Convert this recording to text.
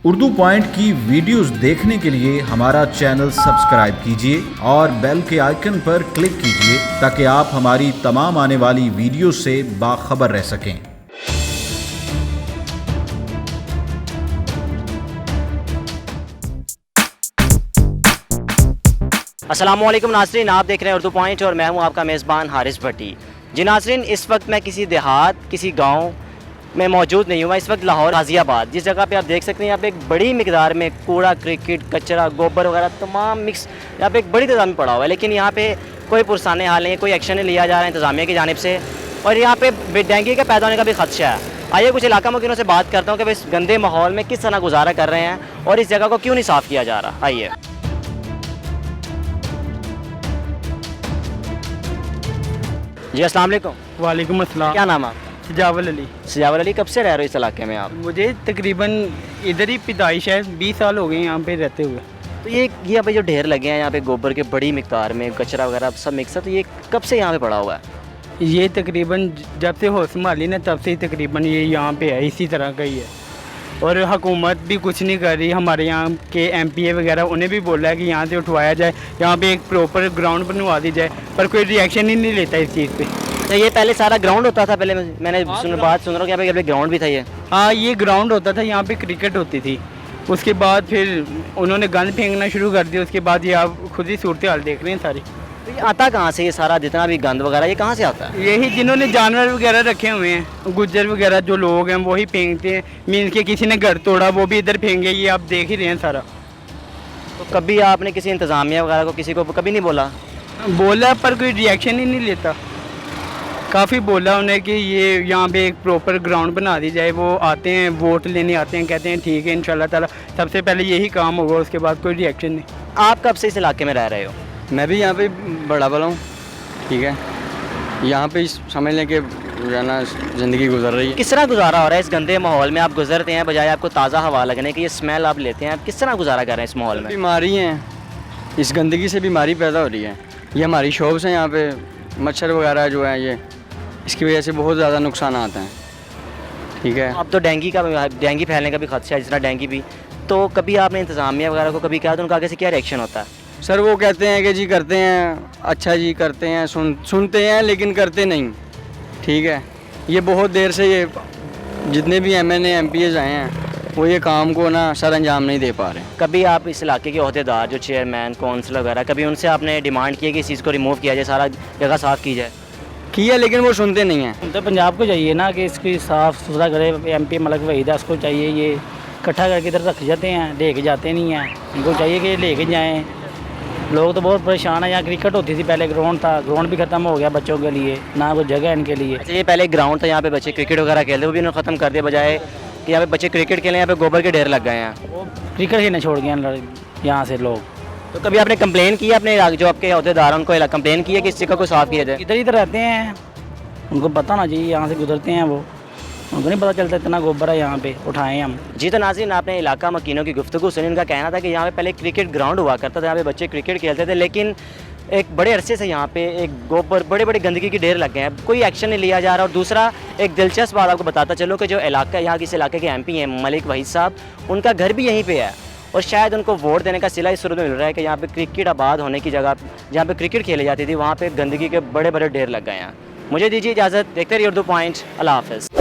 Urdu point की videos देखने के लिए हमारा चैनल सब्सक्राइब कीजिए और बेल के आइकन पर क्लिक कीजिए ताकि आप हमारी तमाम आने वाली वीडियो से बाखबर रह सकें। अस्सलामुअलैकुम नाज़रीन, आप देख रहे हैं उर्दू पॉइंट और मैं हूं आपका मेज़बान हारिस भट्टी। जी नाज़रीन, इस वक्त मैं किसी देहात, किसी गांव में मौजूद नहीं हूँ। मैं इस वक्त लाहौर गाज़ियाबाद, जिस जगह पे आप देख सकते हैं यहाँ पे एक बड़ी मिकदार में कूड़ा, क्रिकेट, कचरा, गोबर वगैरह तमाम मिक्स यहाँ पे एक बड़ी तादाद में पड़ा हुआ है, लेकिन यहाँ पे कोई पुरसाने हाल नहीं है, कोई एक्शन नहीं लिया जा रहा है इंतज़ामिया की जानिब से, और यहाँ पे डेंगू के पैदा होने का भी खदशा है। आइए कुछ इलाका मुकीनों से बात करता हूँ कि वे इस गंदे माहौल में किस तरह गुजारा कर रहे हैं और इस जगह को क्यों नहीं साफ़ किया जा रहा। आइए। जी अस्सलाम वालेकुम। वालेकुम अस्सलाम। क्या नाम है? सजावल अली। सजावल अली, कब से रह रहे हो इस इलाके में आप? मुझे तकरीबन इधर ही पैदाइश है, 20 साल हो गए यहाँ पे रहते हुए। तो ये यहाँ पे जो ढेर लगे हैं यहाँ पे गोबर के बड़ी मिकदार में, कचरा वगैरह सब मिक्स है, तो ये कब से यहाँ पे पड़ा हुआ है? ये तकरीबन जब से होश संभाली ना तब से ही तकरीबन ये यहाँ पे है, इसी तरह का ही है। और हुकूमत भी कुछ नहीं कर रही। हमारे यहाँ के MPA वगैरह उन्हें भी बोला है कि यहाँ से उठवाया जाए, यहाँ पे एक प्रॉपर ग्राउंड बनवा दी जाए, पर कोई रिएक्शन ही नहीं लेता इस चीज़ पे। तो ये पहले सारा ग्राउंड होता था? पहले मैंने बात सुन रहा हूँ यहाँ पे ग्राउंड भी था ये। हाँ, ये ग्राउंड होता था, यहाँ पे क्रिकेट होती थी। उसके बाद फिर उन्होंने गंद फेंकना शुरू कर दिया। उसके बाद ये आप खुद ही सूरत हाल देख रहे हैं सारी। तो ये आता कहाँ से, ये सारा जितना भी गंद वगैरह ये कहाँ से आता है? यही जिन्होंने जानवर वगैरह रखे हुए हैं, गुज्जर वगैरह जो लोग हैं वही फेंकते हैं। मीन्स के किसी ने घर तोड़ा वो भी इधर फेंके, ये आप देख ही रहे हैं सारा। तो कभी आपने किसी इंतज़ामिया वगैरह को किसी को कभी नहीं बोला? बोला पर कोई रिएक्शन ही नहीं लेता। काफ़ी बोला उन्हें कि ये यहाँ पे एक प्रॉपर ग्राउंड बना दी जाए। वो आते हैं, वोट लेने आते हैं, कहते हैं ठीक है इंशाल्लाह ताला सबसे पहले यही काम होगा, उसके बाद कोई रिएक्शन नहीं। आप कब से इस इलाके में रह रहे हो? मैं भी यहाँ पे बड़ा बड़ा हूँ, ठीक है। यहाँ पे समझ लें कि जाना ज़िंदगी गुजर रही है। किस तरह गुजारा हो रहा है इस गंदे माहौल में? आप गुजरते हैं, बजाय आपको ताज़ा हवा लगने की ये स्मेल आप लेते हैं, आप किस तरह गुजारा कर रहे हैं इस माहौल में? बीमारी हैं, इस गंदगी से बीमारी पैदा हो रही है। ये हमारी शॉप्स हैं, यहाँ पे मच्छर वगैरह जो है ये, इसकी वजह से बहुत ज़्यादा नुकसान आते हैं, ठीक है। अब तो डेंगू फैलने का भी खदशा है, जिस तरह डेंगू भी। तो कभी आपने इंतज़ामिया वगैरह को कभी कहा तो उनका आगे से क्या रिएक्शन होता है? सर वो कहते हैं कि जी करते हैं, अच्छा जी करते हैं, सुनते हैं लेकिन करते नहीं, ठीक है। ये बहुत देर से ये जितने भी MNA MPs आए हैं वो ये काम को ना सर अंजाम नहीं दे पा रहे। कभी आप इस इलाके के अहदेदार जो चेयरमैन, कौंसल वगैरह, कभी उनसे आपने डिमांड की है कि इस चीज़ को रिमूव किया जाए, सारा जगह साफ़ की जाए? किया, लेकिन वो सुनते नहीं हैं। तो पंजाब को चाहिए ना कि इसकी साफ़ सुथरा करे। MP मलिक वहीद है, उसको चाहिए ये इकट्ठा करके इधर रख जाते हैं, लेके जाते नहीं हैं। इनको चाहिए कि लेके जाएँ। लोग तो बहुत परेशान हैं। यहाँ क्रिकेट होती थी पहले, ग्राउंड था, ग्राउंड भी ख़त्म हो गया बच्चों के लिए, ना कोई जगह इनके लिए। अच्छा, ये पहले ग्राउंड था, यहाँ पे बच्चे क्रिकेट वगैरह खेलते, वो भी उन्होंने ख़त्म कर दिया, बजाय कि यहाँ पे बच्चे क्रिकेट खेलें, यहाँ पे गोबर के ढेर लग गए हैं। वो क्रिकेट खेलना छोड़ गए यहाँ से लोग। तो कभी आपने कंप्लेन की अपने जो आपके अहदेदार हैं उनको कंप्लेन की है कि इस जगह को साफ़ किया जाए? इधर ही तो रहते हैं, उनको पता ना चाहिए, यहाँ से गुजरते हैं वो, उनको नहीं पता चलता इतना गोबर है यहाँ पे, उठाएं हम। जी तो नाज़रीन, आपने इलाका मकीनों की गुफ्तगू सुनी। उनका कहना था कि यहाँ पे पहले क्रिकेट ग्राउंड हुआ करता था, यहाँ पे बच्चे क्रिकेट खेलते थे, लेकिन एक बड़े अरसे से यहाँ पे एक गोबर, बड़े बड़े गंदगी के ढेर लग गए हैं, कोई एक्शन नहीं लिया जा रहा। और दूसरा एक दिलचस्प बात आपको बताता चलो कि जो इलाका यहाँ किस इलाके के MP हैं मलिक वहीद साहब, उनका घर भी यहीं पर है, और शायद उनको वोट देने का सिला इस सूरत में मिल रहा है कि यहाँ पे क्रिकेट आबाद होने की जगह जहाँ पे क्रिकेट खेली जाती थी वहाँ पे गंदगी के बड़े बड़े ढेर लग गए हैं। मुझे दीजिए इजाज़त, देखते रहिए उर्दू पॉइंट। अल्लाह हाफ़िज़।